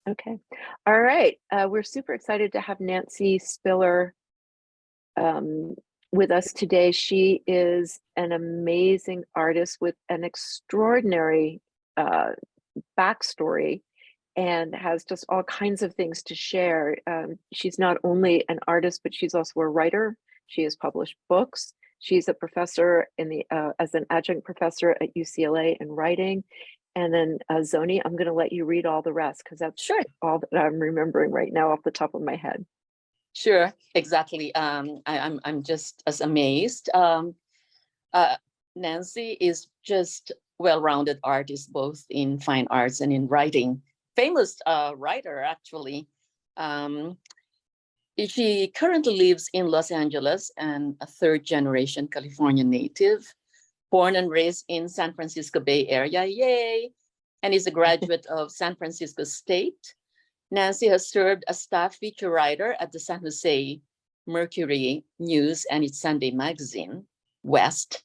Okay. All right. We're super excited to have Nancy Spiller um, with us today. She is an amazing artist with an extraordinary uh, backstory and has just all kinds of things to share. She's not only an artist, but she's also a writer. She has published books. She's a professor in the as an adjunct professor at UCLA in writing. And then Zoni, I'm going to let you read all the rest because that's Sure. all that I'm remembering right now off the top of my head. Sure, exactly. I'm just as amazed. Nancy is just well-rounded artist, both in fine arts and in writing. Famous writer, actually. Um, she currently lives in Los Angeles and a third-generation California native, born and raised in San Francisco Bay Area, yay, and is a graduate of San Francisco State. Nancy has served as staff feature writer at the San Jose Mercury News and its Sunday magazine, West,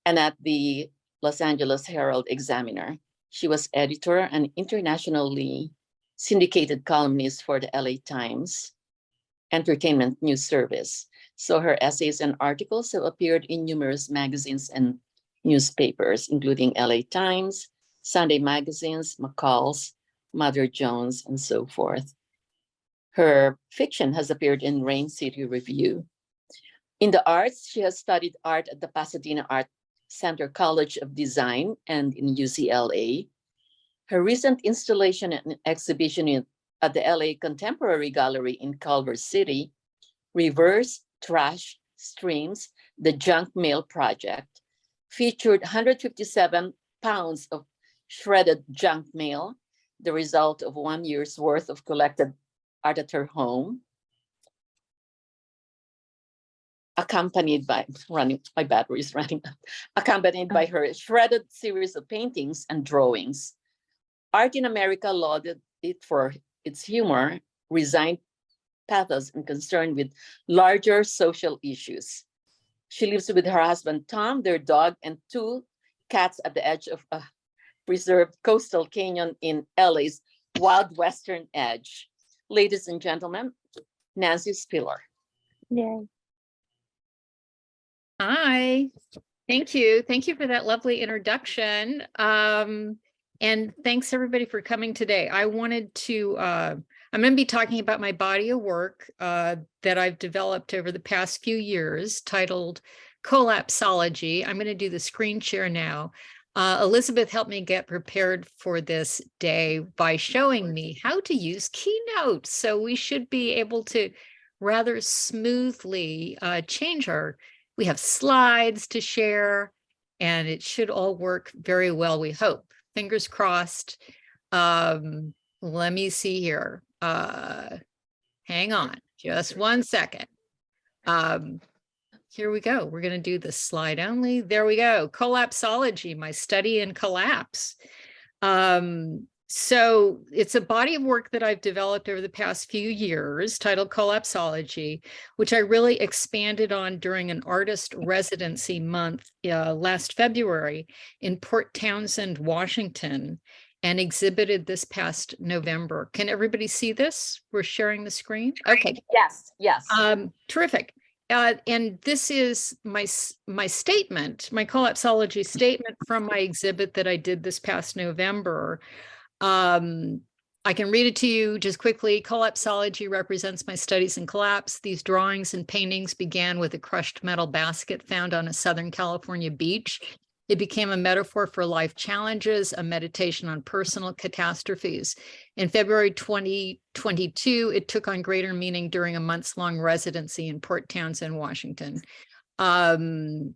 and at the Los Angeles Herald Examiner. She was editor and internationally syndicated columnist for the LA Times Entertainment News Service. So her essays and articles have appeared in numerous magazines and newspapers, including LA Times, Sunday magazines, McCall's, Mother Jones, and so forth. Her fiction has appeared in Rain City Review. In the arts, she has studied art at the Pasadena Art Center College of Design and in UCLA. Her recent installation and exhibition at the LA Contemporary Gallery in Culver City, Reverse Trash Streams, the Junk Mail Project, featured 157 pounds of shredded junk mail, the result of 1 year's worth of collected art at her home, accompanied by my battery's running out, accompanied by her shredded series of paintings and drawings. Art in America lauded it for its humor, resigned pathos, and concern with larger social issues. She lives with her husband, Tom, their dog, and 2 cats at the edge of a preserved coastal canyon in LA's wild western edge. Ladies and gentlemen, Nancy Spiller. Yay. Hi, thank you. Thank you for that lovely introduction. And thanks everybody for coming today. I wanted to, I'm going to be talking about my body of work that I've developed over the past few years titled Collapsology. I'm going to do the screen share now. Elizabeth helped me get prepared for this day by showing me how to use Keynote. So we should be able to rather smoothly we have slides to share, and it should all work very well, we hope. Fingers crossed. Let me see here. Hang on just 1 second. Here we go. We're going to do the slide only. There we go. Collapsology, my study in collapse. So it's a body of work that I've developed over the past few years titled Collapsology, which I really expanded on during an artist residency month last February in Port Townsend, Washington, and exhibited this past November. Can everybody see this? We're sharing the screen. Okay. Yes, yes. Terrific. And this is my statement, my collapsology statement from my exhibit that I did this past November. I can read it to you just quickly. Collapsology represents my studies in collapse. These drawings and paintings began with a crushed metal basket found on a Southern California beach. It became a metaphor for life challenges, a meditation on personal catastrophes. In February 2022, it took on greater meaning during a months-long residency in Port Townsend, Washington. I'm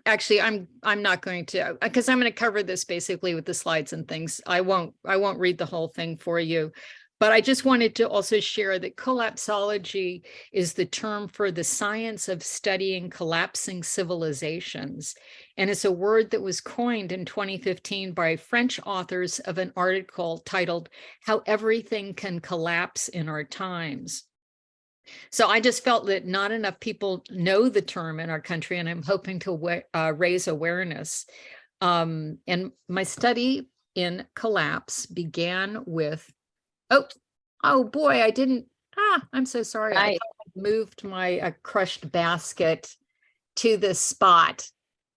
not going to, because I'm going to cover this basically with the slides and things. I won't read the whole thing for you, but I just wanted to also share that collapsology is the term for the science of studying collapsing civilizations. And it's a word that was coined in 2015 by French authors of an article titled "How Everything Can Collapse in Our Times." So I just felt that not enough people know the term in our country, and I'm hoping to raise awareness. And my study in collapse began with Oh boy, I didn't. I'm so sorry. I Right. thought I moved my crushed basket to this spot.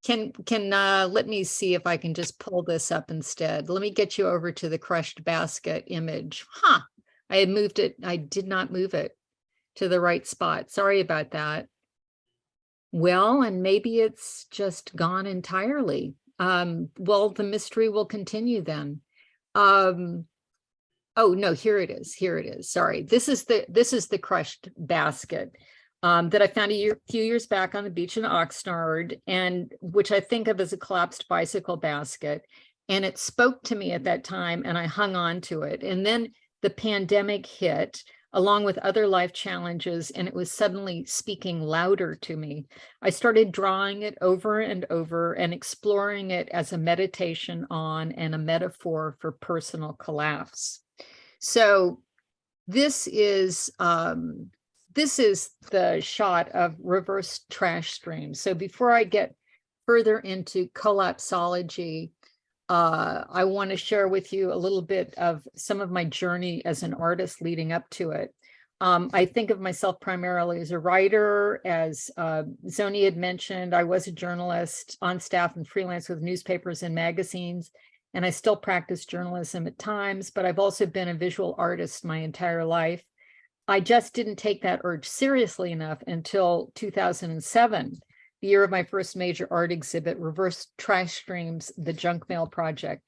Can let me see if I can just pull this up instead. Let me get you over to the crushed basket image. I had moved it. I did not move it to the right spot. Sorry about that. Well, and maybe it's just gone entirely. Well, the mystery will continue then. Oh no, here it is. Here it is. Sorry. This is the crushed basket that I found few years back on the beach in Oxnard, and which I think of as a collapsed bicycle basket. And it spoke to me at that time, and I hung on to it. And then the pandemic hit, along with other life challenges, and it was suddenly speaking louder to me. I started drawing it over and over and exploring it as a meditation on and a metaphor for personal collapse. So this is the shot of reverse trash stream. So before I get further into collapsology, I want to share with you a little bit of some of my journey as an artist leading up to it. I think of myself primarily as a writer. As Zoni had mentioned, I was a journalist on staff and freelance with newspapers and magazines, and I still practice journalism at times, but I've also been a visual artist my entire life. I just didn't take that urge seriously enough until 2007, the year of my first major art exhibit, Reverse Trash Streams, the Junk Mail Project.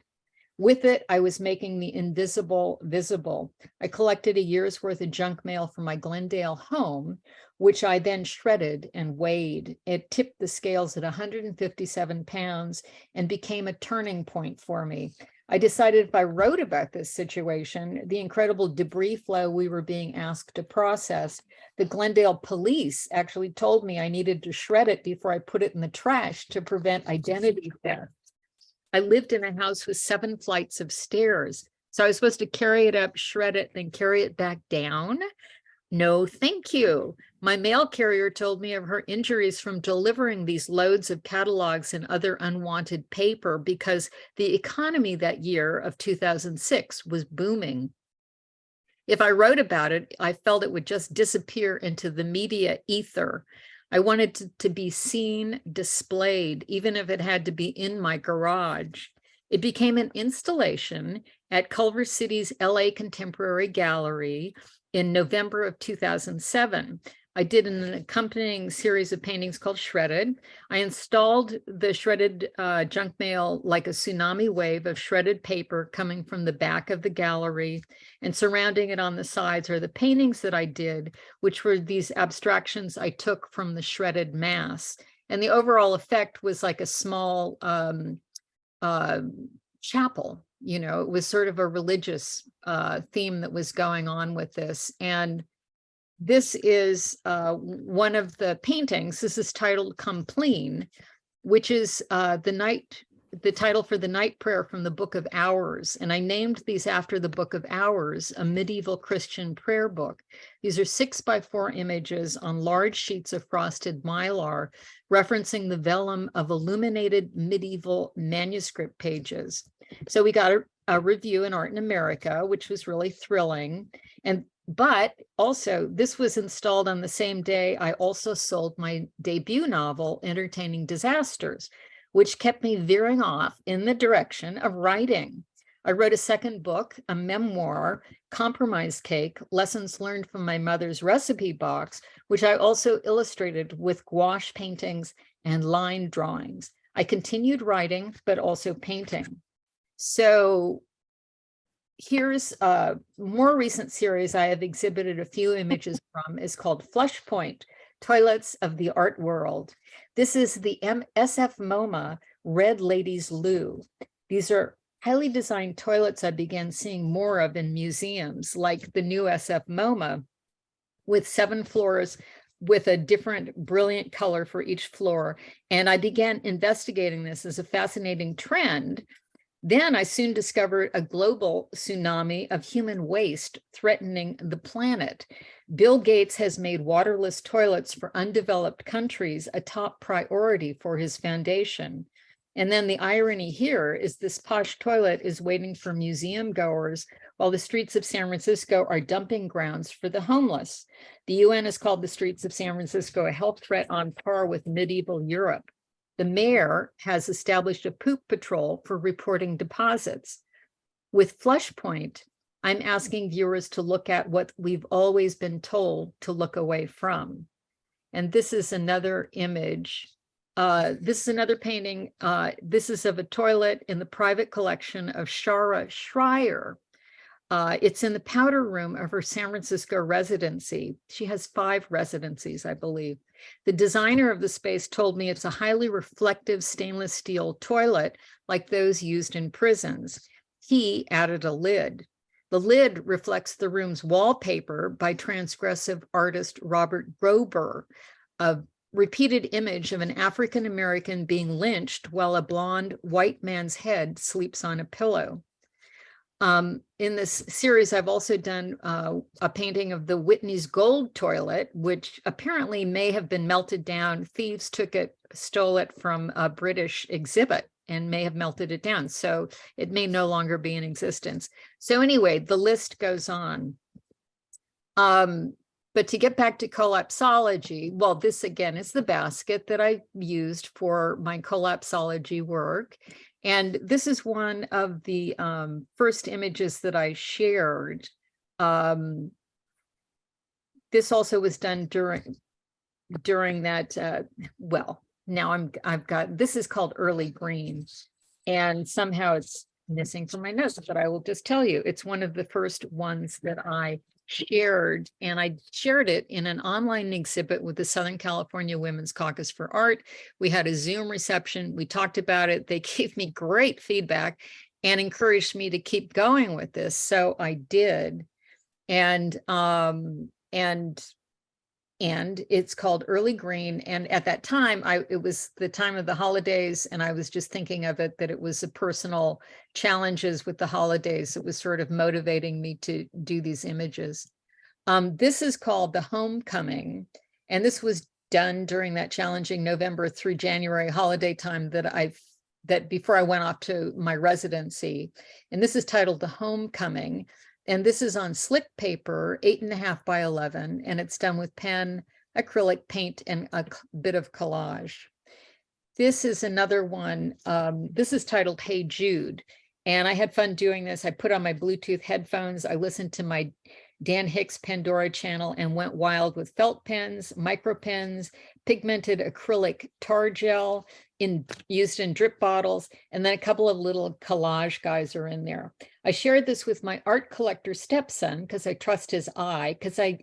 With it, I was making the invisible visible. I collected a year's worth of junk mail from my Glendale home, which I then shredded and weighed. It tipped the scales at 157 pounds and became a turning point for me. I decided if I wrote about this situation, the incredible debris flow we were being asked to process, the Glendale police actually told me I needed to shred it before I put it in the trash to prevent identity theft. I lived in a house with 7 flights of stairs. So I was supposed to carry it up, shred it, then carry it back down. No, thank you. My mail carrier told me of her injuries from delivering these loads of catalogs and other unwanted paper because the economy that year of 2006 was booming. If I wrote about it, I felt it would just disappear into the media ether. I wanted to be seen, displayed, even if it had to be in my garage. It became an installation at Culver City's LA Contemporary Gallery in November of 2007. I did an accompanying series of paintings called Shredded. I installed the shredded junk mail like a tsunami wave of shredded paper coming from the back of the gallery, and surrounding it on the sides are the paintings that I did, which were these abstractions I took from the shredded mass. And the overall effect was like a small chapel. You know, it was sort of a religious theme that was going on with this. And this is one of the paintings. This is titled Come Clean, which is the title for the night prayer from the Book of Hours. And I named these after the Book of Hours, a medieval Christian prayer book. These are 6x4 images on large sheets of frosted mylar, referencing the vellum of illuminated medieval manuscript pages. So we got a review in Art in America, which was really thrilling. But also, this was installed on the same day I also sold my debut novel, Entertaining Disasters, which kept me veering off in the direction of writing. I wrote a second book, a memoir, Compromise Cake, Lessons Learned from My Mother's Recipe Box, which I also illustrated with gouache paintings and line drawings. I continued writing, but also painting. So here's a more recent series I have exhibited a few images from, is called Fleshpoint, Toilets of the Art World. This is the SF MoMA Red Ladies Loo. These are highly designed toilets I began seeing more of in museums, like the new SF MoMA, with 7 floors with a different brilliant color for each floor. And I began investigating this as a fascinating trend. Then I soon discovered a global tsunami of human waste threatening the planet. Bill Gates has made waterless toilets for undeveloped countries a top priority for his foundation. And then the irony here is this posh toilet is waiting for museum goers while the streets of San Francisco are dumping grounds for the homeless. The UN has called the streets of San Francisco a health threat on par with medieval Europe. The mayor has established a poop patrol for reporting deposits. With Flushpoint, I'm asking viewers to look at what we've always been told to look away from. And this is another image. This is another painting. This is of a toilet in the private collection of Shara Schreier. It's in the powder room of her San Francisco residency. She has 5 residencies, I believe. The designer of the space told me it's a highly reflective stainless steel toilet like those used in prisons. He added a lid. The lid reflects the room's wallpaper by transgressive artist Robert Grober, a repeated image of an African-American being lynched while a blonde white man's head sleeps on a pillow. In this series, I've also done a painting of the Whitney's gold toilet, which apparently may have been melted down. Thieves took it, stole it from a British exhibit and may have melted it down. So it may no longer be in existence. So anyway, the list goes on. But to get back to collapsology, well, this again is the basket that I used for my collapsology work. And this is one of the first images that I shared. This also was done during that, well, now I've got, this is called Early Green. And somehow it's missing from my notes, but I will just tell you, it's one of the first ones that I shared, and I shared it in an online exhibit with the Southern California Women's Caucus for Art. We had a Zoom reception. We talked about it. They gave me great feedback and encouraged me to keep going with this. So I did. And it's called Early Green. And at that time, it was the time of the holidays, and I was just thinking of it that it was a personal challenges with the holidays. It was sort of motivating me to do these images. This is called The Homecoming, and this was done during that challenging November through January holiday time that before I went off to my residency. And this is titled The Homecoming. And this is on slick paper, 8.5 by 11, and it's done with pen, acrylic paint, and a bit of collage. This is another one. This is titled Hey Jude, and I had fun doing this. I put on my Bluetooth headphones. I listened to my Dan Hicks Pandora channel and went wild with felt pens, micro pens, pigmented acrylic tar gel used in drip bottles, and then a couple of little collage guys are in there. I shared this with my art collector stepson because I trust his eye,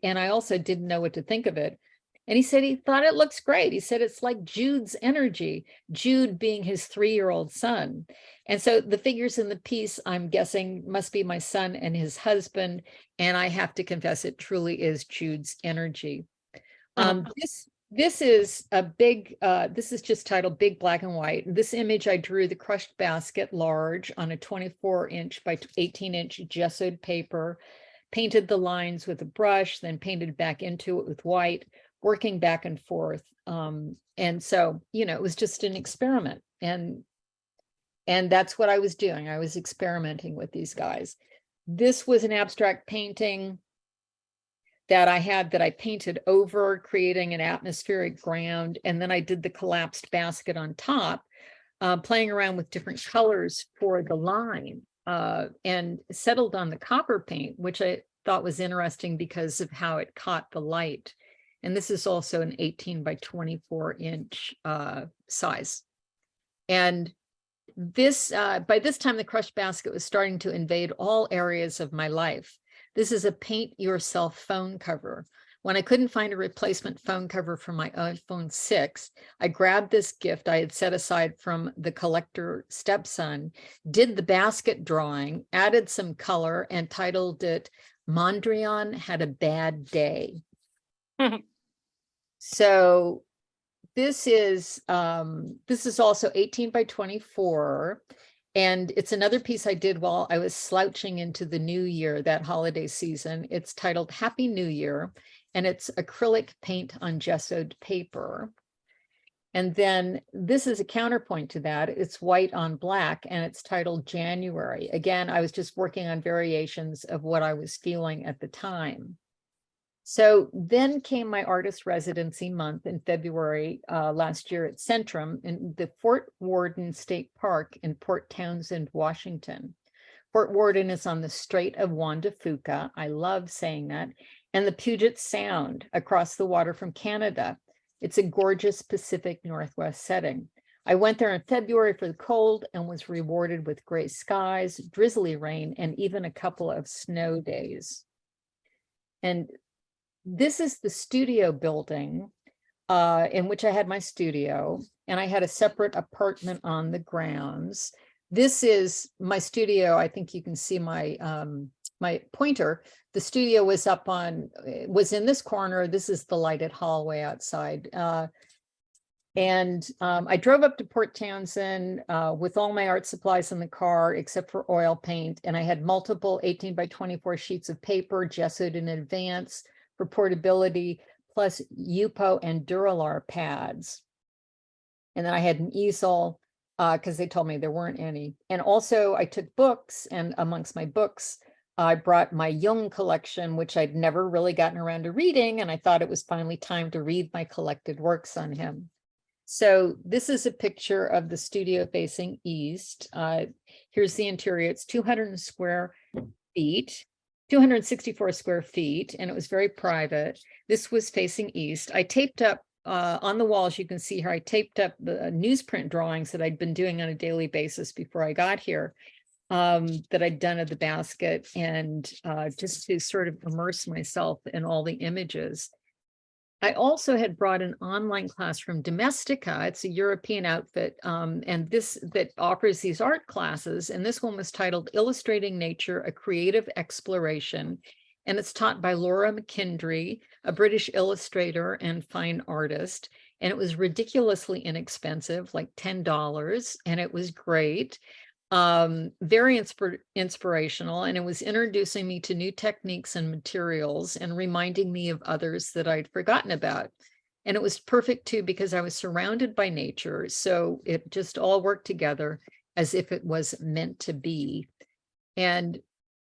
and I also didn't know what to think of it. And he said he thought it looks great. He said it's like Jude's energy, Jude being his 3-year-old son. And so the figures in the piece, I'm guessing, must be my son and his husband. And I have to confess, it truly is Jude's energy. This is a big, this is just titled Big Black and White. This image, I drew the crushed basket large on a 24-inch by 18-inch gessoed paper, painted the lines with a brush, then painted back into it with white, working back and forth. And so, it was just an experiment. And that's what I was doing. I was experimenting with these guys. This was an abstract painting that I painted over, creating an atmospheric ground. And then I did the collapsed basket on top, playing around with different colors for the line, and settled on the copper paint, which I thought was interesting because of how it caught the light. And this is also an 18 by 24-inch size. And this, by this time, the crushed basket was starting to invade all areas of my life. This is a paint yourself phone cover. When I couldn't find a replacement phone cover for my iPhone 6, I grabbed this gift I had set aside from the collector stepson, did the basket drawing, added some color, and titled it Mondrian Had a Bad Day. So this is also 18 by 24. And it's another piece I did while I was slouching into the new year, that holiday season. It's titled Happy New Year, and it's acrylic paint on gessoed paper. And then this is a counterpoint to that. It's white on black and it's titled January. Again, I was just working on variations of what I was feeling at the time. So then came my artist residency month in February last year at Centrum in the Fort Worden State Park in Port Townsend, Washington. Fort Worden is on the Strait of Juan de Fuca. I love saying that. And the Puget Sound across the water from Canada. It's a gorgeous Pacific Northwest setting. I went there in February for the cold and was rewarded with gray skies, drizzly rain, and even a couple of snow days. And this is the studio building in which I had my studio, and I had a separate apartment on the grounds. This is my studio. I think you can see my my pointer. The studio was was in this corner. This is the lighted hallway outside. I drove up to Port Townsend with all my art supplies in the car, except for oil paint. And I had multiple 18 by 24 sheets of paper gessoed in advance for portability, plus Yupo and Duralar pads. And then I had an easel because they told me there weren't any. And also I took books, and amongst my books, I brought my Jung collection, which I'd never really gotten around to reading. And I thought it was finally time to read my collected works on him. So this is a picture of the studio facing east. Here's the interior. It's 264 square feet, and it was very private. This was facing east. I taped up on the walls, you can see here, I taped up the newsprint drawings that I'd been doing on a daily basis before I got here, that I'd done of the basket, and just to sort of immerse myself in all the images. I also had brought an online class from Domestika. It's a European outfit, and that offers these art classes. And this one was titled Illustrating Nature, a Creative Exploration. And it's taught by Laura McKendry, a British illustrator and fine artist. And it was ridiculously inexpensive, like $10, and it was great. Very inspirational, and it was introducing me to new techniques and materials and reminding me of others that I'd forgotten about. And it was perfect too, because I was surrounded by nature. So it just all worked together as if it was meant to be. And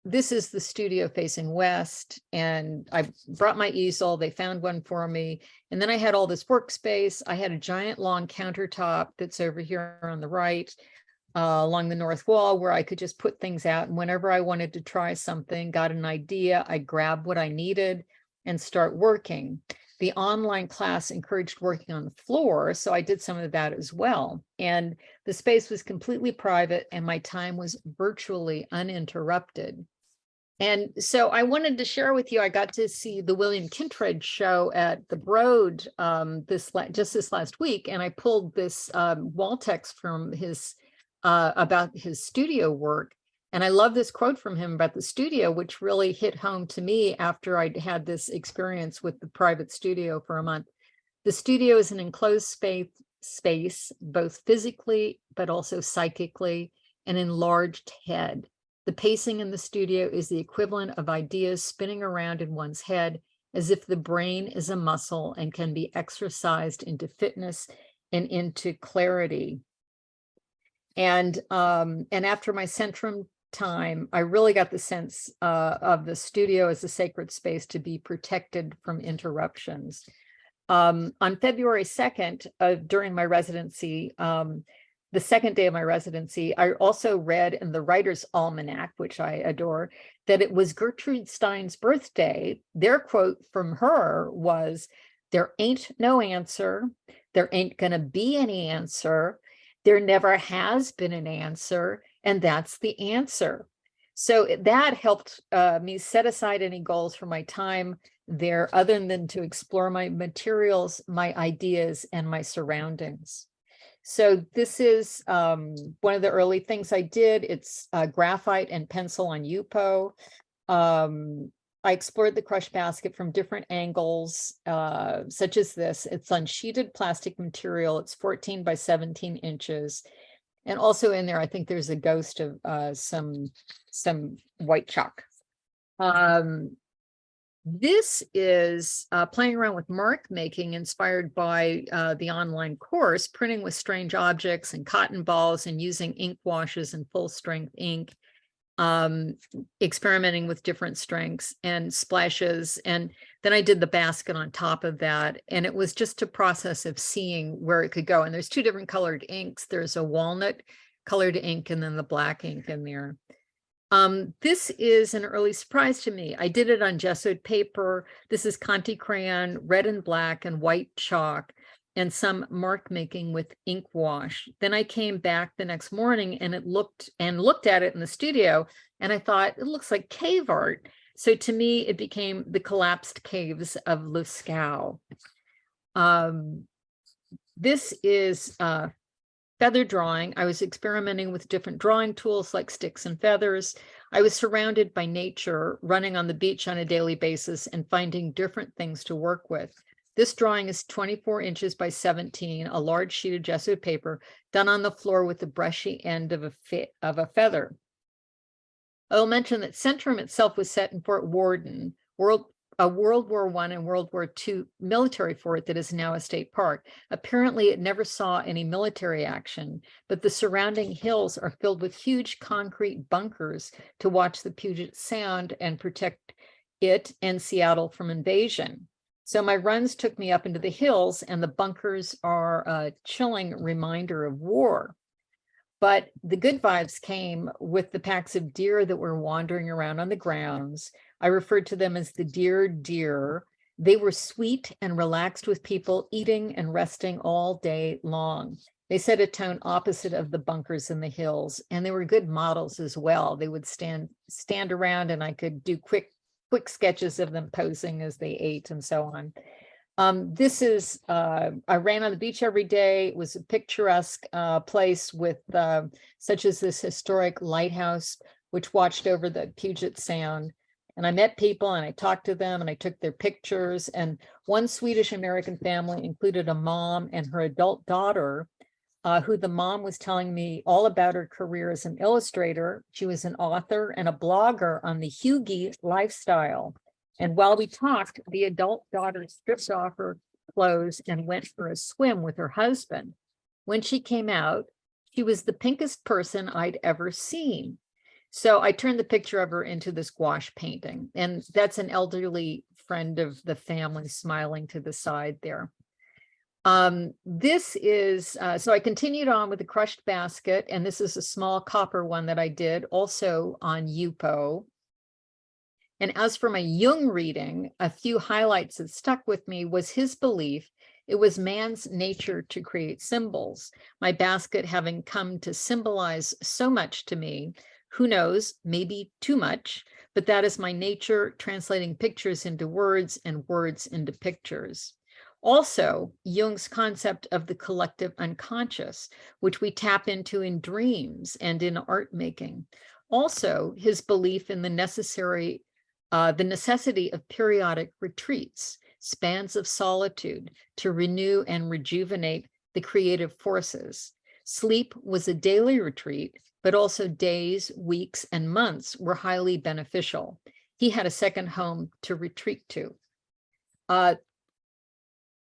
this is the studio facing west, and I brought my easel. They found one for me. And then I had all this workspace. I had a giant long countertop that's over here on the right. Along the north wall, where I could just put things out. And whenever I wanted to try something, got an idea, I grabbed what I needed and start working. The online class encouraged working on the floor, so I did some of that as well. And the space was completely private, and my time was virtually uninterrupted. And so I wanted to share with you, I got to see the William Kintred show at the Broad just this last week, and I pulled this wall text from his about his studio work. And I love this quote from him about the studio, which really hit home to me after I'd had this experience with the private studio for a month. The studio is an enclosed space, both physically, but also psychically, an enlarged head. The pacing in the studio is the equivalent of ideas spinning around in one's head, as if the brain is a muscle and can be exercised into fitness and into clarity. And after my Centrum time, I really got the sense of the studio as a sacred space to be protected from interruptions. On February 2nd, during my residency, the second day of my residency, I also read in the Writer's Almanac, which I adore, that it was Gertrude Stein's birthday. Their quote from her was, "There ain't no answer. There ain't gonna be any answer. There never has been an answer, and that's the answer." So that helped me set aside any goals for my time there, other than to explore my materials, my ideas, and my surroundings. So this is one of the early things I did. It's graphite and pencil on Yupo. I explored the crush basket from different angles, such as this. It's on sheeted plastic material. It's 14 by 17 inches. And also in there, I think there's a ghost of some white chalk. This is playing around with mark making, inspired by the online course, printing with strange objects and cotton balls and using ink washes and full strength ink, experimenting with different strengths and splashes. And then I did the basket on top of that. And it was just a process of seeing where it could go. And there's 2 different colored inks. There's a walnut colored ink and then the black ink in there. This is an early surprise to me. I did it on gessoed paper. This is Conti crayon, red and black and white chalk, and some mark making with ink wash. Then I came back the next morning and looked at it in the studio, and I thought it looks like cave art. So to me, it became the collapsed caves of Luscaux. This is feather drawing. I was experimenting with different drawing tools like sticks and feathers. I was surrounded by nature, running on the beach on a daily basis and finding different things to work with. This drawing is 24 inches by 17, a large sheet of gessoed paper done on the floor with the brushy end of a feather. I will mention that Centrum itself was set in Fort Worden, a World War I and World War II military fort that is now a state park. Apparently, it never saw any military action, but the surrounding hills are filled with huge concrete bunkers to watch the Puget Sound and protect it and Seattle from invasion. So my runs took me up into the hills, and the bunkers are a chilling reminder of war. But the good vibes came with the packs of deer that were wandering around on the grounds. I referred to them as the deer. They were sweet and relaxed with people eating and resting all day long. They set a tone opposite of the bunkers in the hills, and they were good models as well. They would stand around, and I could do quick sketches of them posing as they ate and so on. This is, I ran on the beach every day. It was a picturesque place with such as this historic lighthouse, which watched over the Puget Sound. And I met people and I talked to them and I took their pictures. And one Swedish American family included a mom and her adult daughter, who the mom was telling me all about her career as an illustrator. She was an author and a blogger on the Hugie lifestyle. And while we talked, the adult daughter stripped off her clothes and went for a swim with her husband. When she came out, she was the pinkest person I'd ever seen. So I turned the picture of her into this gouache painting, and that's an elderly friend of the family smiling to the side there. This is, so I continued on with the crushed basket, and this is a small copper one that I did also on Yupo. And as for my Jung reading, a few highlights that stuck with me was his belief it was man's nature to create symbols. My basket having come to symbolize so much to me, who knows, maybe too much, but that is my nature, translating pictures into words and words into pictures. Also, Jung's concept of the collective unconscious, which we tap into in dreams and in art making. Also, his belief in the necessity of periodic retreats, spans of solitude to renew and rejuvenate the creative forces. Sleep was a daily retreat, but also days, weeks, and months were highly beneficial. He had a second home to retreat to.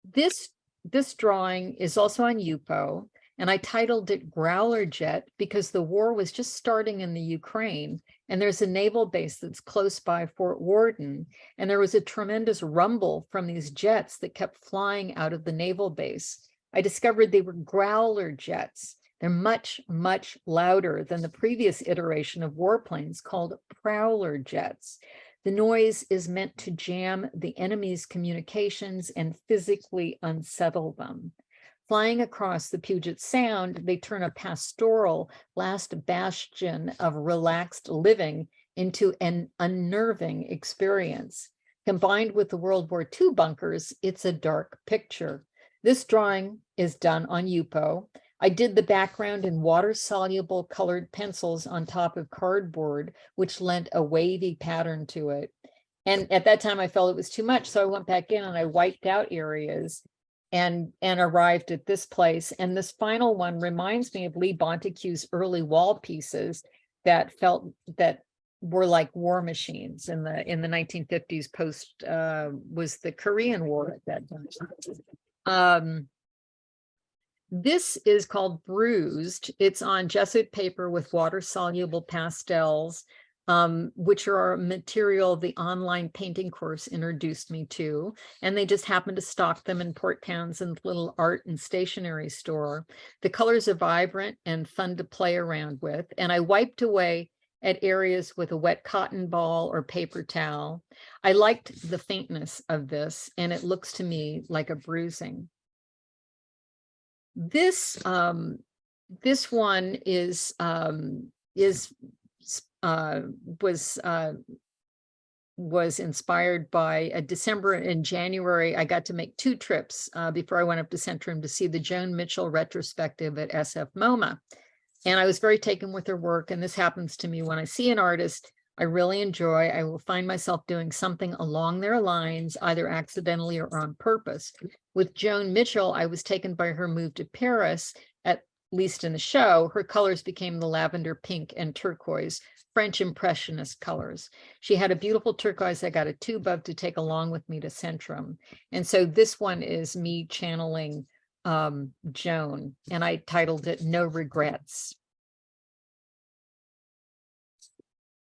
This drawing is also on Yupo, and I titled it Growler Jet because the war was just starting in the Ukraine, and there's a naval base that's close by Fort Worden, and there was a tremendous rumble from these jets that kept flying out of the naval base. I discovered they were Growler jets. They're much, much louder than the previous iteration of warplanes called Prowler jets. The noise is meant to jam the enemy's communications and physically unsettle them. Flying across the Puget Sound, they turn a pastoral last bastion of relaxed living into an unnerving experience. Combined with the World War II bunkers, it's a dark picture. This drawing is done on Yupo. I did the background in water-soluble colored pencils on top of cardboard, which lent a wavy pattern to it. And at that time, I felt it was too much, so I went back in and I wiped out areas and arrived at this place. And this final one reminds me of Lee Bontecue's early wall pieces that were like war machines in the 1950s. Post was the Korean War at that time. This is called Bruised. It's on gesso paper with water-soluble pastels, which are a material the online painting course introduced me to. And they just happened to stock them in Port Townsend's little art and stationery store. The colors are vibrant and fun to play around with. And I wiped away at areas with a wet cotton ball or paper towel. I liked the faintness of this, and it looks to me like a bruising. This this one was inspired by a December and January. I got to make 2 trips before I went up to Centrum to see the Joan Mitchell retrospective at SF MoMA. And I was very taken with her work. And this happens to me when I see an artist I really enjoy, I will find myself doing something along their lines, either accidentally or on purpose. With Joan Mitchell, I was taken by her move to Paris, at least in the show. Her colors became the lavender, pink, and turquoise, French Impressionist colors. She had a beautiful turquoise I got a tube of to take along with me to Centrum. And so this one is me channeling Joan, and I titled it No Regrets.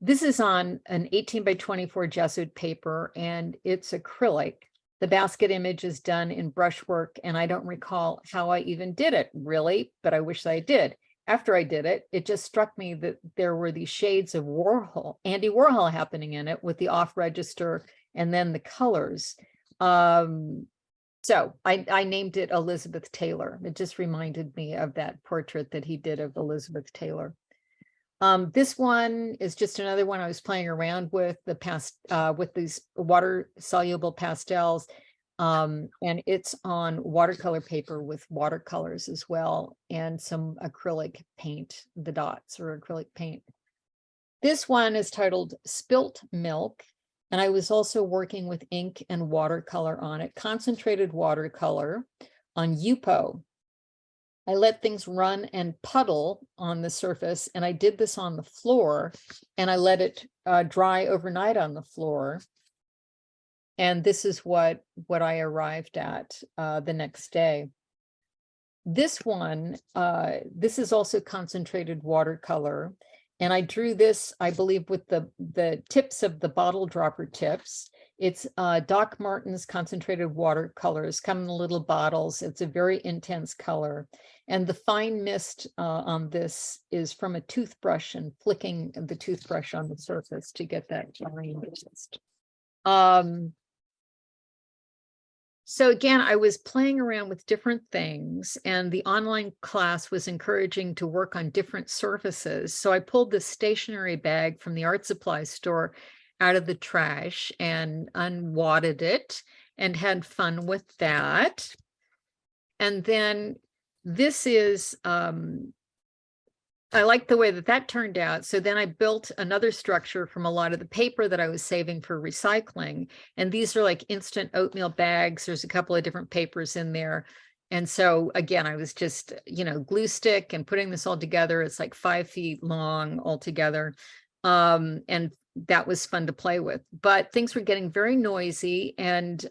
This is on an 18 by 24 gessoed paper, and it's acrylic. The basket image is done in brushwork, and I don't recall how I even did it, really, but I wish I did. After I did it, it just struck me that there were these shades of Warhol, Andy Warhol happening in it with the off register and then the colors. So I named it Elizabeth Taylor. It just reminded me of that portrait that he did of Elizabeth Taylor. This one is just another one I was playing around with with these water soluble pastels. And it's on watercolor paper with watercolors as well, and some acrylic paint, the dots or acrylic paint. This one is titled Spilt Milk. And I was also working with ink and watercolor on it, concentrated watercolor on Yupo. I let things run and puddle on the surface, and I did this on the floor, and I let it dry overnight on the floor. And this is what I arrived at the next day. This one, this is also concentrated watercolor. And I drew this, I believe, with the tips of the bottle dropper tips. It's Doc Martens concentrated watercolors, come in little bottles. It's a very intense color. And the fine mist on this is from a toothbrush and flicking the toothbrush on the surface to get that fine mist. So again, I was playing around with different things, and the online class was encouraging to work on different surfaces. So I pulled this stationery bag from the art supply store out of the trash and unwadded it and had fun with that. And then this is, I like the way that turned out. So then I built another structure from a lot of the paper that I was saving for recycling. And these are like instant oatmeal bags. There's a couple of different papers in there. And so again, I was just, glue stick and putting this all together. It's like 5 feet long altogether. And that was fun to play with. But things were getting very noisy, and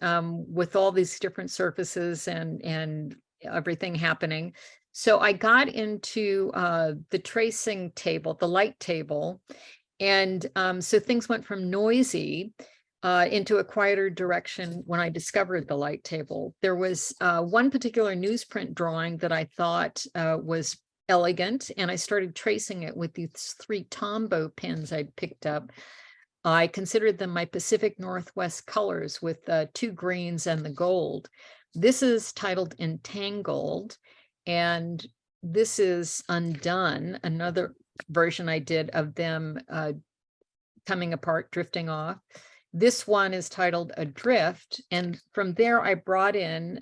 with all these different surfaces and everything happening. So I got into the tracing table, the light table. And so things went from noisy into a quieter direction when I discovered the light table. There was one particular newsprint drawing that I thought was elegant, and I started tracing it with these 3 Tombow pens I'd picked up. I considered them my Pacific Northwest colors with 2 greens and the gold. This is titled Entangled. And this is Undone, another version I did of them coming apart, drifting off. This one is titled Adrift. And from there, I brought in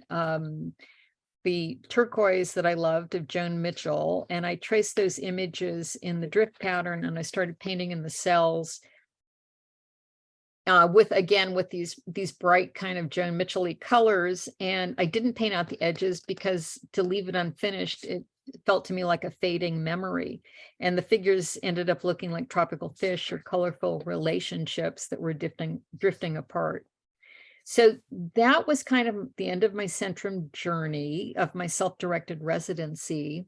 the turquoise that I loved of Joan Mitchell. And I traced those images in the drift pattern, and I started painting in the cells. With these bright kind of Joan Mitchell-y colors. And I didn't paint out the edges because to leave it unfinished, felt to me like a fading memory. And the figures ended up looking like tropical fish or colorful relationships that were drifting apart. So that was kind of the end of my Centrum journey of my self-directed residency.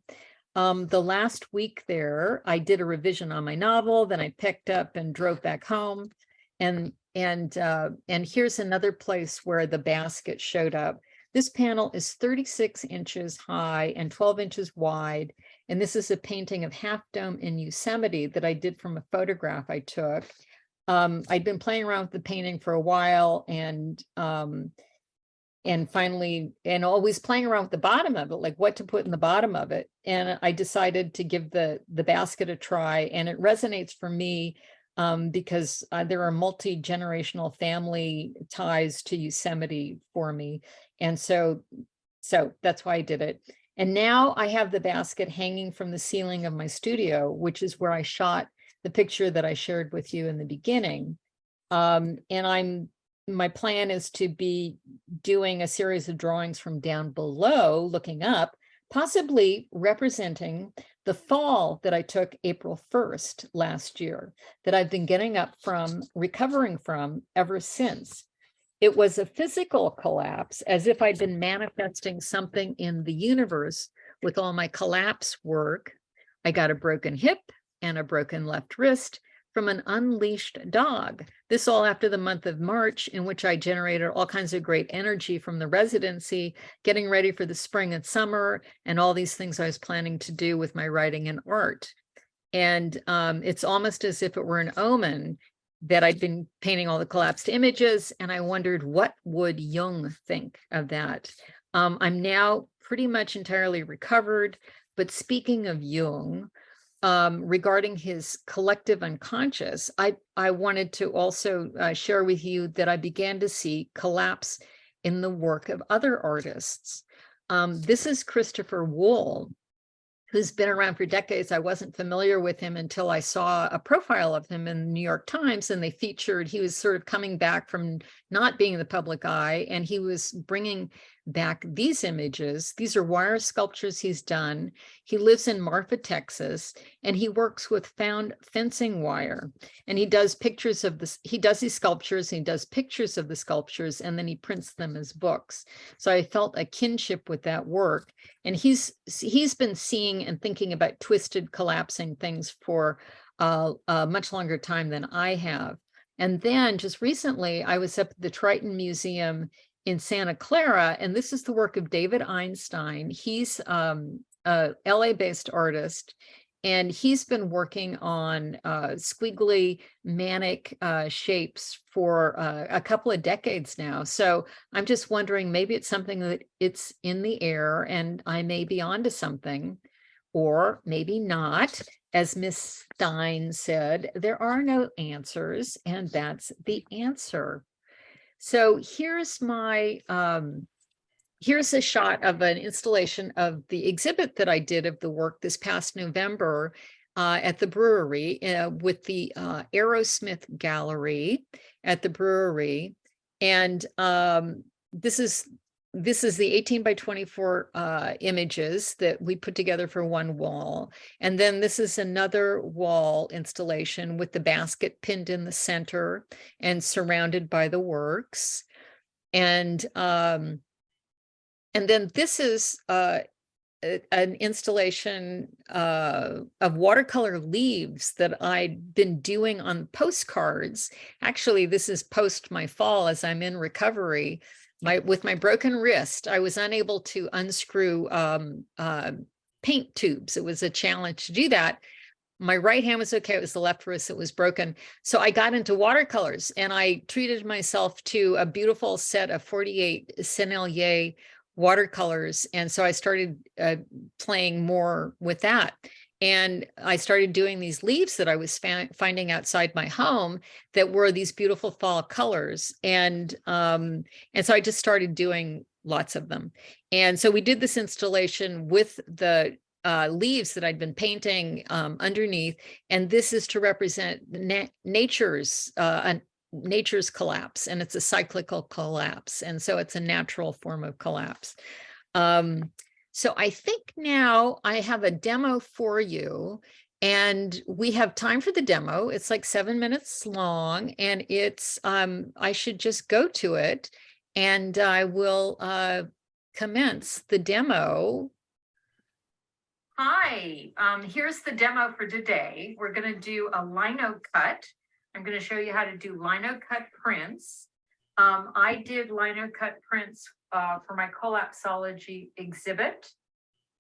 The last week there, I did a revision on my novel, then I picked up and drove back home. And here's another place where the basket showed up. This panel is 36 inches high and 12 inches wide. And this is a painting of Half Dome in Yosemite that I did from a photograph I took. I'd been playing around with the painting for a while and finally, and always playing around with the bottom of it, like what to put in the bottom of it. And I decided to give the basket a try, and it resonates for me because there are multi-generational family ties to Yosemite for me. And so that's why I did it. And now I have the basket hanging from the ceiling of my studio, which is where I shot the picture that I shared with you in the beginning. And my plan is to be doing a series of drawings from down below, looking up, possibly representing the fall that I took April 1st last year, that I've been getting up from, recovering from ever since. It was a physical collapse, as if I'd been manifesting something in the universe with all my collapse work. I got a broken hip and a broken left wrist from an unleashed dog. This all after the month of March, in which I generated all kinds of great energy from the residency, getting ready for the spring and summer, and all these things I was planning to do with my writing and art. And it's almost as if it were an omen that I'd been painting all the collapsed images, and I wondered, what would Jung think of that? I'm now pretty much entirely recovered, but speaking of Jung, regarding his collective unconscious, I wanted to also share with you that I began to see collapse in the work of other artists. This is Christopher Wool, who's been around for decades. I wasn't familiar with him until I saw a profile of him in the New York Times, and they featured, he was sort of coming back from not being in the public eye, and he was bringing back these images. These are wire sculptures he's done. He lives in Marfa, Texas, and he works with found fencing wire. And he does pictures of this, he does these sculptures, he does pictures of the sculptures, and then he prints them as books. So I felt a kinship with that work. And he's been seeing and thinking about twisted, collapsing things for a much longer time than I have. And then just recently, I was up at the Triton Museum in Santa Clara, and this is the work of David Einstein. He's a LA-based artist, and he's been working on squiggly, manic shapes for a couple of decades now. So I'm just wondering, maybe it's something that it's in the air and I may be onto something, or maybe not. As Miss Stein said, there are no answers, and that's the answer. So here's my, here's a shot of an installation of the exhibit that I did of the work this past November at the brewery with the Aerosmith Gallery at the brewery. And this is the 18 by 24 images that we put together for one wall. And then this is another wall installation with the basket pinned in the center and surrounded by the works. And then this is an installation of watercolor leaves that I'd been doing on postcards. Actually, this is post my fall as I'm in recovery. With my broken wrist, I was unable to unscrew paint tubes. It was a challenge to do that. My right hand was okay. It was the left wrist that was broken. So I got into watercolors, and I treated myself to a beautiful set of 48 Sennelier watercolors. And so I started playing more with that. And I started doing these leaves that I was finding outside my home that were these beautiful fall colors. And so I just started doing lots of them. And so we did this installation with the leaves that I'd been painting underneath. And this is to represent nature's collapse, and it's a cyclical collapse. And so it's a natural form of collapse. So I think now I have a demo for you, and we have time for the demo. It's like 7 minutes long, and it's I should just go to it, and I will commence the demo. Hi, here's the demo for today. We're going to do a lino cut. I'm going to show you how to do lino cut prints. I did lino cut prints for my Collapsology exhibit.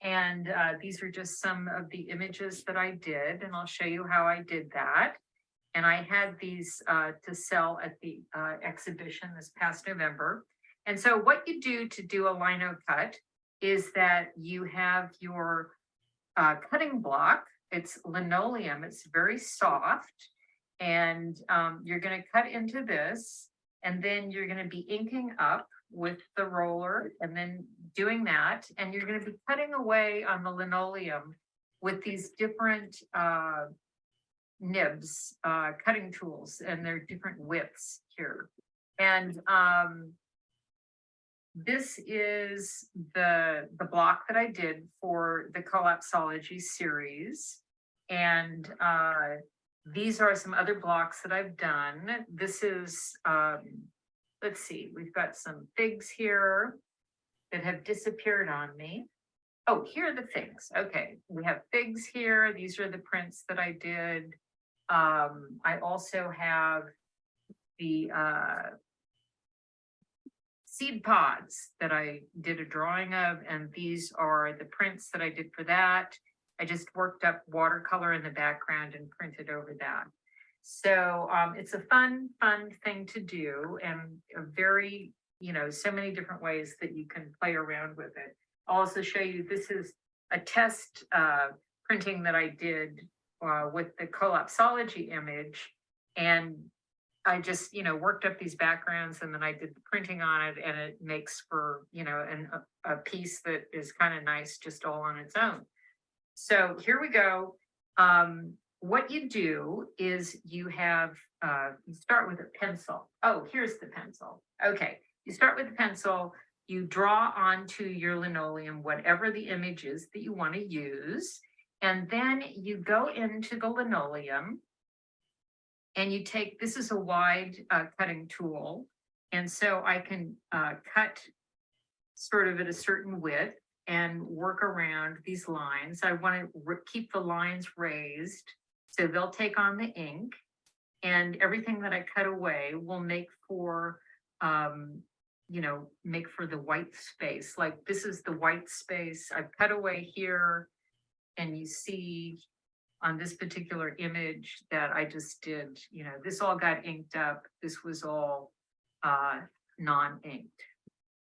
And these are just some of the images that I did, and I'll show you how I did that. And I had these to sell at the exhibition this past November. And so what you do to do a lino cut is that you have your cutting block. It's linoleum, it's very soft. And you're going to cut into this, and then you're going to be inking up with the roller and then doing that. And you're going to be cutting away on the linoleum with these different nibs, cutting tools, and they're different widths here. And this is the block that I did for the Collapsology series. And these are some other blocks that I've done. This is, let's see, we've got some figs here that have disappeared on me. Oh, here are the figs. Okay, we have figs here. These are the prints that I did. I also have the seed pods that I did a drawing of, and these are the prints that I did for that. I just worked up watercolor in the background and printed over that. So it's a fun thing to do, and a very, so many different ways that you can play around with it. I'll also show you, this is a test printing that I did with the Collapsology image. And I just, worked up these backgrounds, and then I did the printing on it, and it makes for, a piece that is kind of nice just all on its own. So here we go. What you do is you have, you start with a pencil. Oh, here's the pencil. Okay, you start with the pencil, you draw onto your linoleum whatever the image is that you want to use, and then you go into the linoleum and you take, this is a wide cutting tool, and so I can cut sort of at a certain width and work around these lines. I want to keep the lines raised so they'll take on the ink, and everything that I cut away will make for, make for the white space. Like this is the white space I've cut away here, and you see on this particular image that I just did, this all got inked up. This was all non-inked.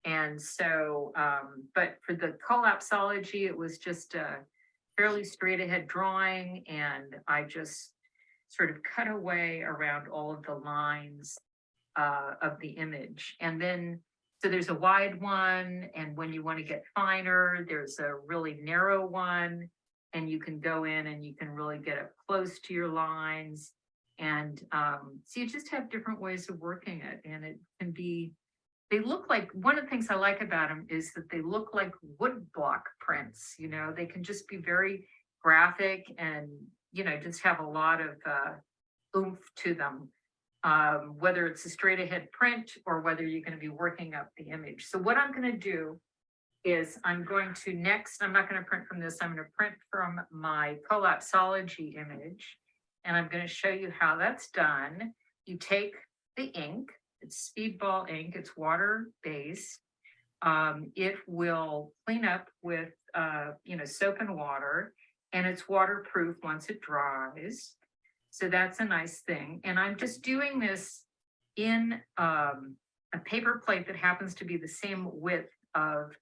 And so, but for the Collapsology, it was just a fairly straight ahead drawing, and I just sort of cut away around all of the lines of the image. And then, so there's a wide one, and when you want to get finer, there's a really narrow one, and you can go in and you can really get up close to your lines. And so you just have different ways of working it, and it can be, they look like, one of the things I like about them is that they look like wood block prints. They can just be very graphic and, just have a lot of oomph to them, whether it's a straight ahead print or whether you're going to be working up the image. So what I'm going to do is I'm going to next, I'm not going to print from this, I'm going to print from my Collapsology image, and I'm going to show you how that's done. You take the ink, it's speedball ink, it's water based. It will clean up with, soap and water, and it's waterproof once it dries. So that's a nice thing. And I'm just doing this in a paper plate that happens to be the same width of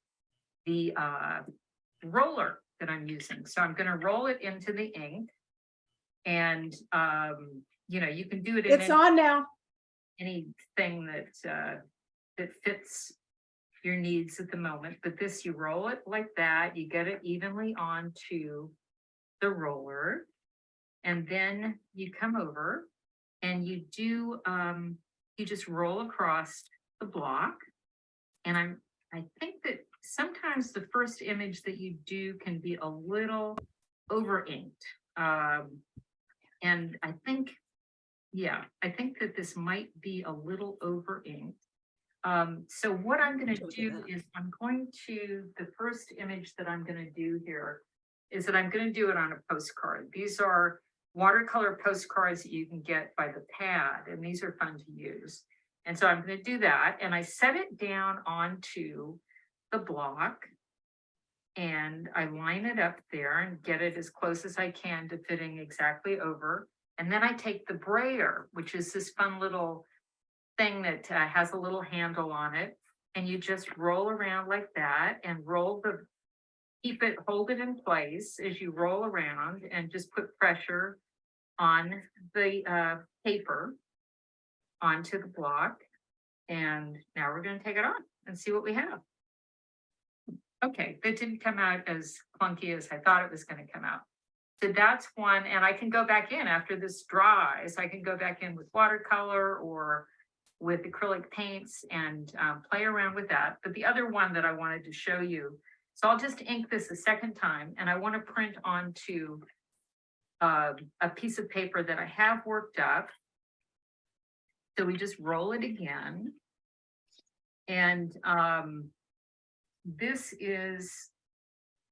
the roller that I'm using. So I'm going to roll it into the ink, and, you can do it in It's on now. anything that fits your needs at the moment. But this, you roll it like that, you get it evenly onto the roller, and then you come over and you do, you just roll across the block. And I think that sometimes the first image that you do can be a little over inked. And I think, yeah, I think that this might be a little over inked. So what I'm going to do is the first image that I'm going to do here is that I'm going to do it on a postcard. These are watercolor postcards that you can get by the pad, and these are fun to use. And so I'm going to do that, and I set it down onto the block, and I line it up there and get it as close as I can to fitting exactly over. And then I take the brayer, which is this fun little thing that has a little handle on it, and you just roll around like that and hold it in place as you roll around, and just put pressure on the paper onto the block. And now we're going to take it on and see what we have. Okay, that didn't come out as clunky as I thought it was going to come out. So that's one, and I can go back in after this dries. I can go back in with watercolor or with acrylic paints and play around with that. But the other one that I wanted to show you, so I'll just ink this a second time, and I want to print onto a piece of paper that I have worked up. So we just roll it again. And this is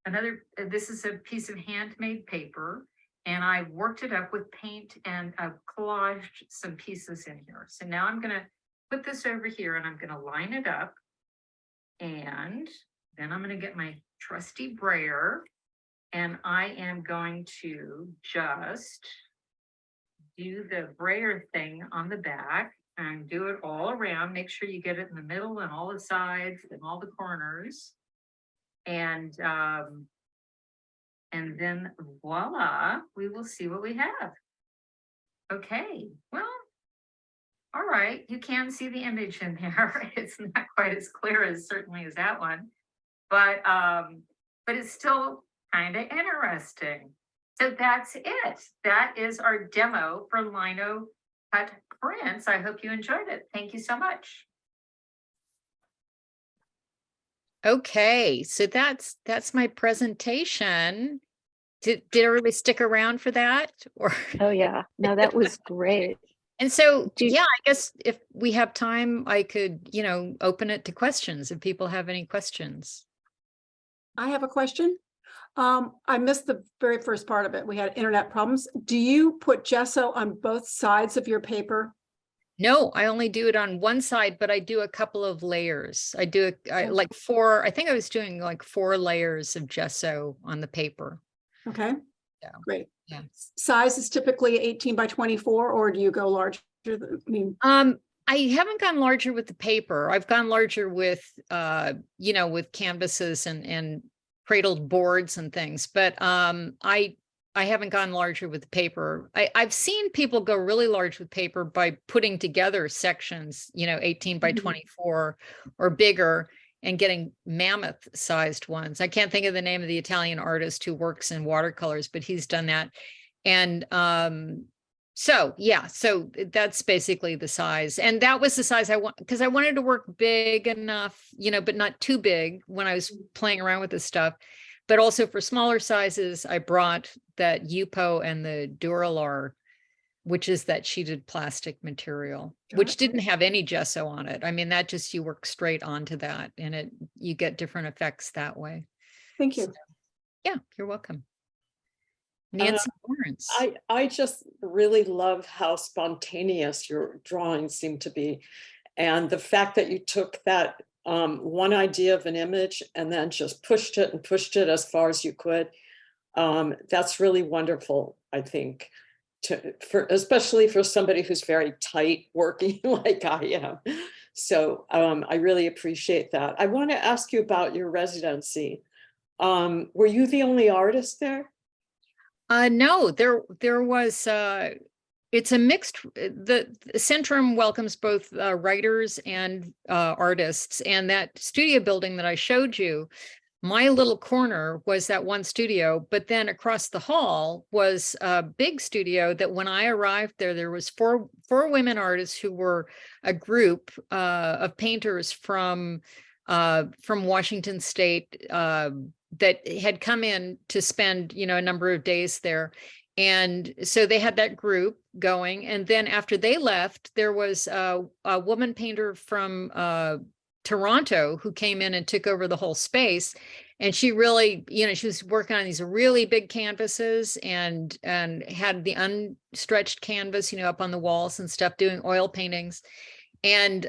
a piece of handmade paper, and I worked it up with paint, and I've collaged some pieces in here. So now I'm going to put this over here, and I'm going to line it up, and then I'm going to get my trusty brayer, and I am going to just do the brayer thing on the back and do it all around. Make sure you get it in the middle and all the sides and all the corners. And then voila, we will see what we have. Okay, well, all right, you can see the image in there. It's not quite as clear as certainly as that one, but it's still kind of interesting. So that's it. That is our demo for lino cut prints. I hope you enjoyed it. Thank you so much. Okay, so that's my presentation. Did everybody stick around for that? Or Oh yeah, no, that was great. and so Do you- yeah, I guess if we have time, I could, open it to questions if people have any questions. I have a question. I missed the very first part of it. We had internet problems. Do you put gesso on both sides of your paper? No, I only do it on one side, but I do a couple of layers. I do like four. I think I was doing like 4 layers of gesso on the paper. Okay. Yeah. Great. Yeah. Size is typically 18 by 24, or do you go larger? I haven't gone larger with the paper. I've gone larger with, with canvases and cradled boards and things, but I haven't gone larger with the paper. I've seen people go really large with paper by putting together sections, 18 by 24 or bigger, and getting mammoth sized ones. I can't think of the name of the Italian artist who works in watercolors, but he's done that. And so that's basically the size. And that was the size I want, because I wanted to work big enough, but not too big when I was playing around with this stuff. But also for smaller sizes, I brought that Yupo and the Duralar, which is that sheeted plastic material, which didn't have any gesso on it. I mean, that just, you work straight onto that, and you get different effects that way. Thank you. So, yeah, you're welcome. Nancy Lawrence. I just really love how spontaneous your drawings seem to be. And the fact that you took that one idea of an image and then just pushed it as far as you could. That's really wonderful, I think, especially for somebody who's very tight working like I am. So I really appreciate that. I want to ask you about your residency. Were you the only artist there? No, there was, it's a mixed, the Centrum welcomes both writers and artists, and that studio building that I showed you, my little corner was that one studio, but then across the hall was a big studio that when I arrived there was four women artists who were a group of painters from from Washington State that had come in to spend, a number of days there. And so they had that group going. And then after they left, there was a woman painter from Toronto who came in and took over the whole space. And she really, she was working on these really big canvases and had the unstretched canvas, up on the walls and stuff, doing oil paintings. And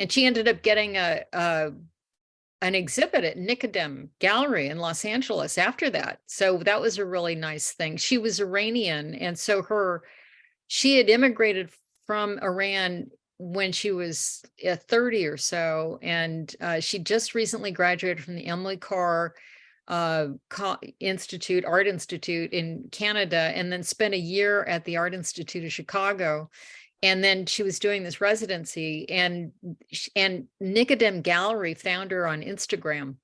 she ended up getting an exhibit at Nicodem Gallery in Los Angeles after that. So that was a really nice thing. She was Iranian. And so she had immigrated from Iran when she was 30 or so. And she just recently graduated from the Emily Carr Art Institute in Canada, and then spent a year at the Art Institute of Chicago. And then she was doing this residency, and Nicodem Gallery found her on Instagram.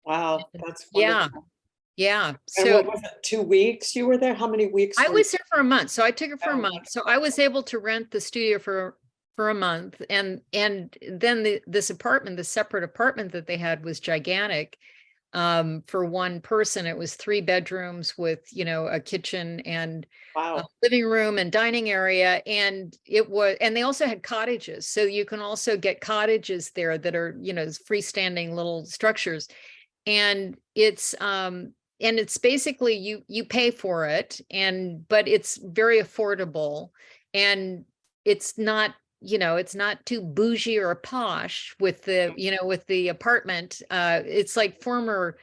Wow, that's Yeah. wonderful. Yeah. And So what was it, 2 weeks you were there? How many weeks? I were was there for a month. So I took it for a Oh, month. So I was able to rent the studio for a month. And then this separate apartment that they had was gigantic. For one person, it was 3 bedrooms with, a kitchen and Wow. living room and dining area. And they also had cottages. So you can also get cottages there that are, freestanding little structures. And it's basically you pay for it, but it's very affordable, and it's not, it's not too bougie or posh with the apartment. It's like former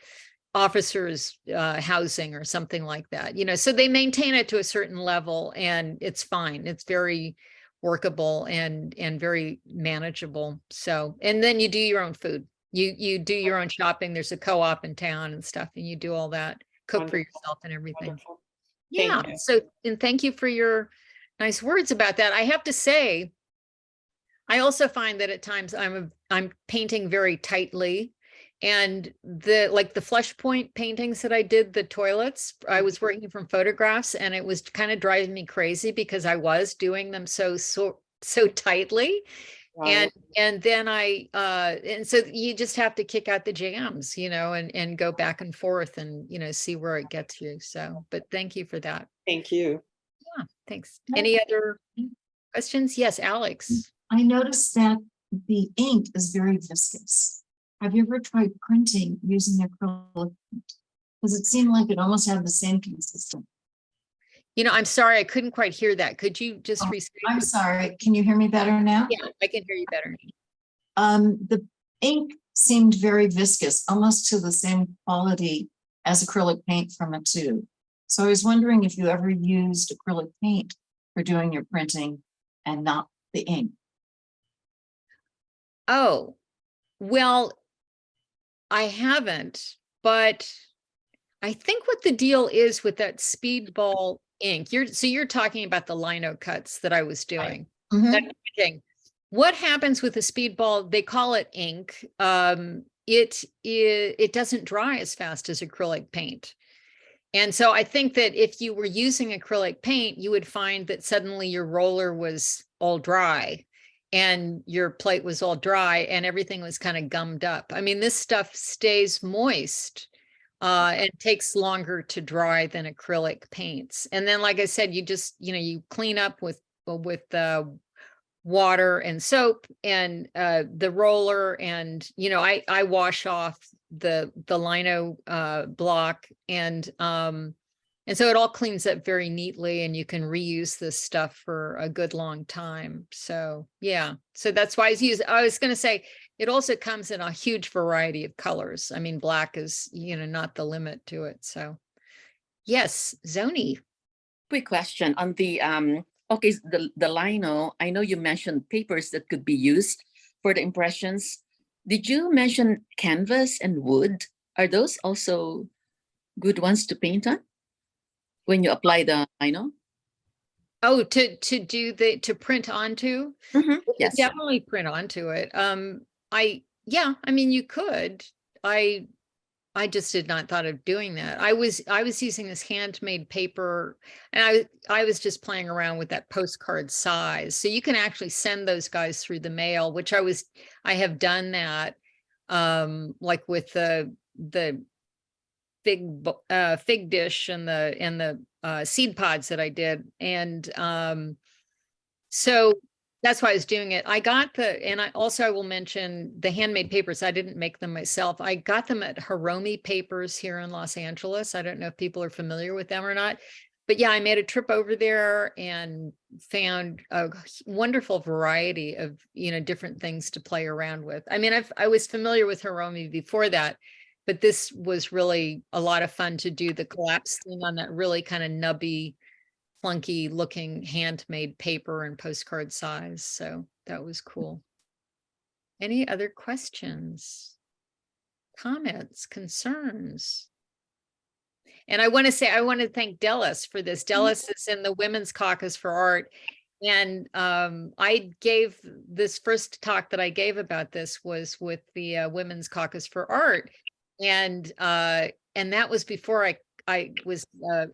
officers housing or something like that, so they maintain it to a certain level, and it's fine. It's very workable and very manageable. So, and then you do your own food. You do your own shopping. There's a co-op in town and stuff, and you do all that, cook for Wonderful. yourself and everything. Wonderful. Yeah. Thank you. So, and thank you for your nice words about that. I have to say, I also find that at times I'm painting very tightly, and the flush point paintings that I did, the toilets, I was working from photographs, and it was kind of driving me crazy because I was doing them so tightly. Right. And then and so you just have to kick out the jams, and go back and forth and, see where it gets you. So, but thank you for that. Thank you. Yeah, thanks. Any other questions? Yes, Alex. I noticed that the ink is very viscous. Have you ever tried printing using acrylic paint? Because it seemed like it almost had the same consistency. I'm sorry, I couldn't quite hear that. Could you just restate? I'm sorry. Can you hear me better now? Yeah, I can hear you better. The ink seemed very viscous, almost to the same quality as acrylic paint from a tube. So I was wondering if you ever used acrylic paint for doing your printing and not the ink. Oh, well, I haven't, but I think what the deal is with that speedball ink, you're talking about the lino cuts that I was doing. That thing. What happens with the speedball? They call it ink. It doesn't dry as fast as acrylic paint. And so I think that if you were using acrylic paint, you would find that suddenly your roller was all dry and your plate was all dry and everything was kind of gummed up. I mean, this stuff stays moist and takes longer to dry than acrylic paints. And then, like I said, you just, you clean up with water and soap and the roller, and I wash off the lino block, and so it all cleans up very neatly, and you can reuse this stuff for a good long time. So yeah, so that's why I was going to say it also comes in a huge variety of colors. I mean, black is not the limit to it. So yes, Zoni. Quick question on the okay, the lino. I know you mentioned papers that could be used for the impressions. Did you mention canvas and wood? Are those also good ones to paint on when you apply the lino? Oh, to print onto? Yes. Definitely print onto it. I mean, you could. I I just did not thought of doing that. I was using this handmade paper, and I was just playing around with that postcard size. So you can actually send those guys through the mail, which I have done that, like with the fig dish and the seed pods that I did. And so that's why I was doing it. And I will mention the handmade papers. I didn't make them myself. I got them at Hiromi Papers here in Los Angeles. I don't know if people are familiar with them or not, but yeah, I made a trip over there and found a wonderful variety of, different things to play around with. I mean, I was familiar with Hiromi before that, but this was really a lot of fun to do the collapse thing on that really kind of nubby, clunky looking handmade paper and postcard size. So that was cool. Any other questions, comments, concerns? And I want to thank Dellis for this. Dellis is in the Women's Caucus for Art. And I gave this first talk that I gave about this was with the Women's Caucus for Art. And that was before I was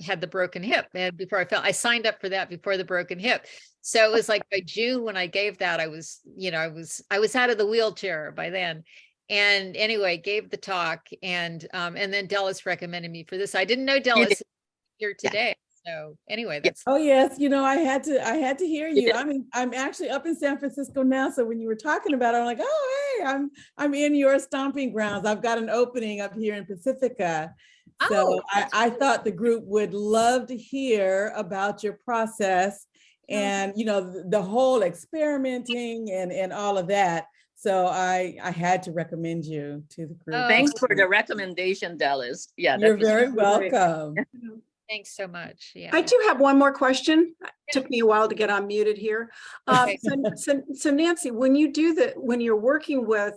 had the broken hip, and before I signed up for that before the broken hip. So it was like by June when I gave that, I was out of the wheelchair by then. And anyway, gave the talk, and then Dellis recommended me for this. I didn't know Dellis here today. So anyway, that's Oh yes, I had to hear you. I mean, I'm actually up in San Francisco now. So when you were talking about it, I'm like, oh hey, I'm in your stomping grounds. I've got an opening up here in Pacifica. So I thought the group would love to hear about your process and the whole experimenting and all of that. So I had to recommend you to the group. Thanks for the recommendation, Dallas. Yeah, You're very welcome. Thanks so much. Yeah. I do have one more question. Took me a while to get unmuted here. Okay. So Nancy, when you're working with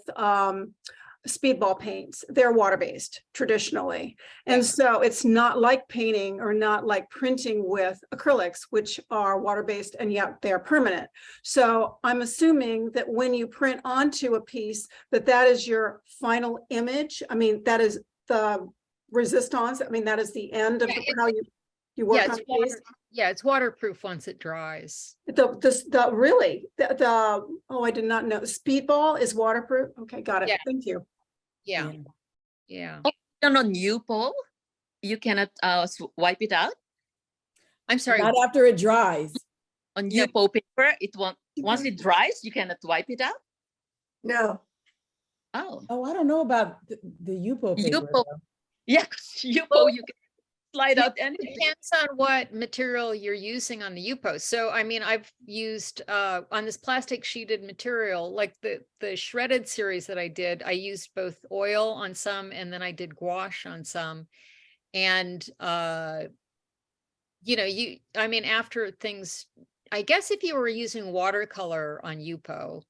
speedball paints, they're water-based traditionally. And so it's not like painting or not like printing with acrylics, which are water-based and yet they're permanent. So I'm assuming that when you print onto a piece, that is your final image. I mean, that is the resistance. I mean, that is the end of how you work on a piece. Yeah, it's waterproof once it dries. I did not know. Speedball is waterproof. Okay, got it. Yeah. Thank you. Yeah. On U-Pole, you cannot wipe it out? I'm sorry. Not after it dries. On U-Pole paper, once it dries, you cannot wipe it out? No. Oh, I don't know about the U-Pole paper. U-Pole. Yes, U-Pole, you can slide out anything. Depends on what material you're using on the U-Post. So, I mean, I've used on this plastic sheeted material, like the shredded series that I did, I used both oil on some and then I did gouache on some. And, after things, I guess if you were using watercolor on U-Po,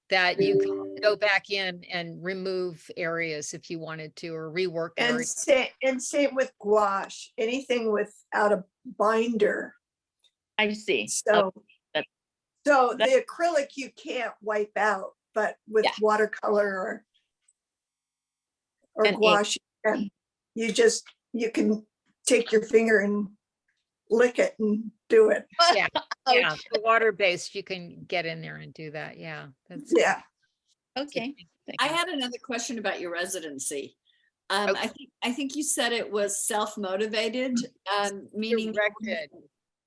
that you can go back in and remove areas if you wanted to, or rework areas. And same with gouache, anything without a binder. I see. So the acrylic you can't wipe out, but with watercolor or gouache, you can take your finger and lick it and do it. Yeah, the water-based, you can get in there and do that. Yeah, Okay. I had another question about your residency. I think you said it was self-motivated, meaning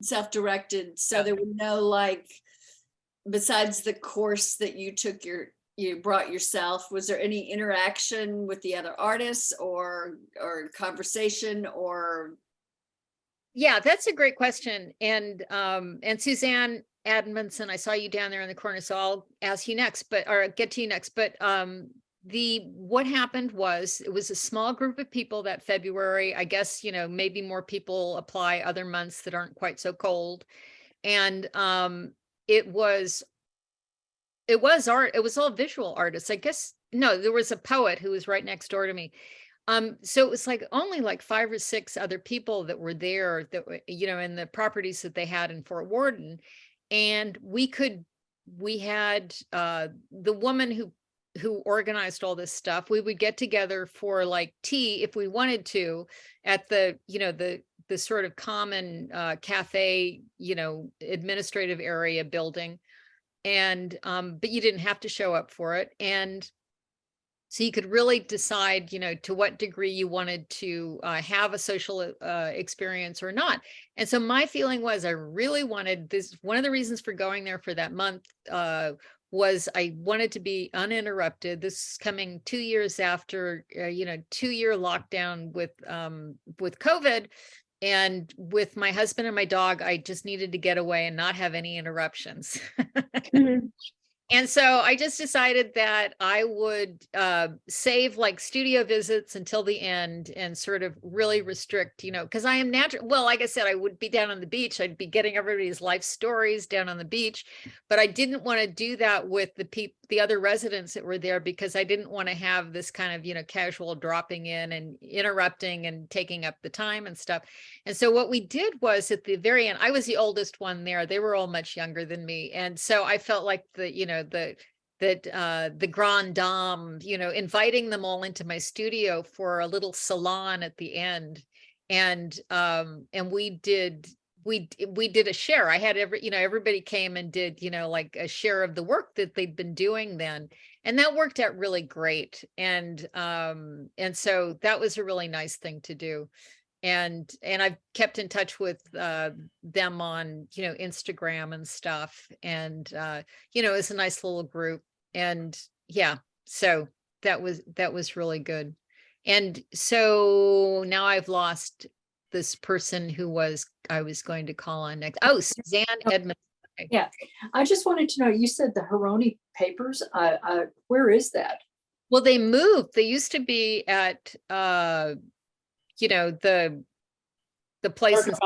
self-directed. So there were no besides the course that you took, you brought yourself, was there any interaction with the other artists or conversation or? Yeah, that's a great question. And Suzanne Adamson, I saw you down there in the corner, so I'll ask you next, get to you next. But what happened was it was a small group of people that February. I guess maybe more people apply other months that aren't quite so cold, and it was art. It was all visual artists. I guess no, there was a poet who was right next door to me. So it was only 5 or 6 other people that were there that were, in the properties that they had in Fort Worden. And we had the woman who who organized all this stuff, we would get together for like tea if we wanted to at the, you know, the sort of common cafe, you know, administrative area building. And but you didn't have to show up for it. And so you could really decide, you know, to what degree you wanted to have a social experience or not. And so my feeling was I really wanted this. One of the reasons for going there for that month was I wanted to be uninterrupted. This is coming 2 years after, you know, 2-year lockdown with COVID. And with my husband and my dog, I just needed to get away and not have any interruptions. And so I just decided that I would save like studio visits until the end and sort of really restrict, you know, because I am natural. Well, like I said, I would be down on the beach. I'd be getting everybody's life stories down on the beach, but I didn't want to do that with the other residents that were there because I didn't want to have this kind of, you know, casual dropping in and interrupting and taking up the time and stuff. And so what we did was at the very end, I was the oldest one there. They were all much younger than me. And so I felt like the grand dame, you know, inviting them all into my studio for a little salon at the end. And we did a share. I had everybody came and did, you know, like a share of the work that they'd been doing then. And that worked out really great. And so that was a really nice thing to do. And I've kept in touch with them on, you know, Instagram and stuff. And, you know, it's a nice little group. And yeah, so that was really good. And so now I've lost this person who I was going to call on next. Oh, Suzanne Edmonds. Yeah, I just wanted to know, you said the Haroni Papers, where is that? Well, they moved. They used to be at, you know, the places.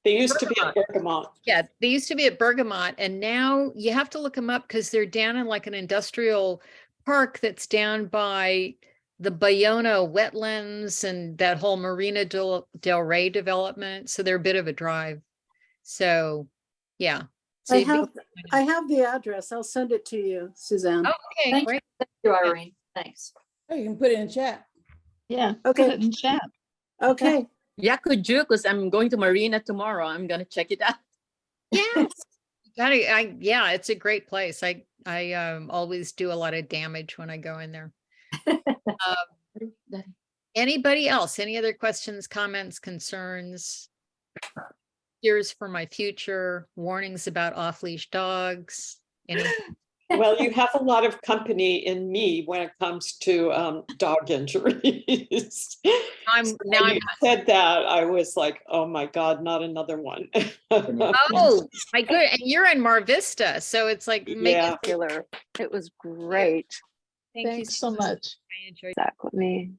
They used to be at Bergamot. Yeah, they used to be at Bergamot, and now you have to look them up because they're down in like an industrial park that's down by the Bayona wetlands and that whole Marina del Rey development. So they're a bit of a drive. So yeah. So I have the address. I'll send it to you, Suzanne. Okay, great. Thank you, Irene. Thanks. Oh, you can put it in chat. Yeah. Okay. Put it in chat. Okay. Yeah, could you? Because I'm going to Marina tomorrow. I'm gonna check it out. Yes. Yeah, it's a great place. I always do a lot of damage when I go in there. Anybody else? Any other questions, comments, concerns? Fears for my future, warnings about off-leash dogs? Well, you have a lot of company in me when it comes to dog injuries. When you said that, I was like, oh my God, not another one. Oh my good. And you're in Mar Vista. So it's like, It was great. Thank you Thanks so much. I enjoyed That with me.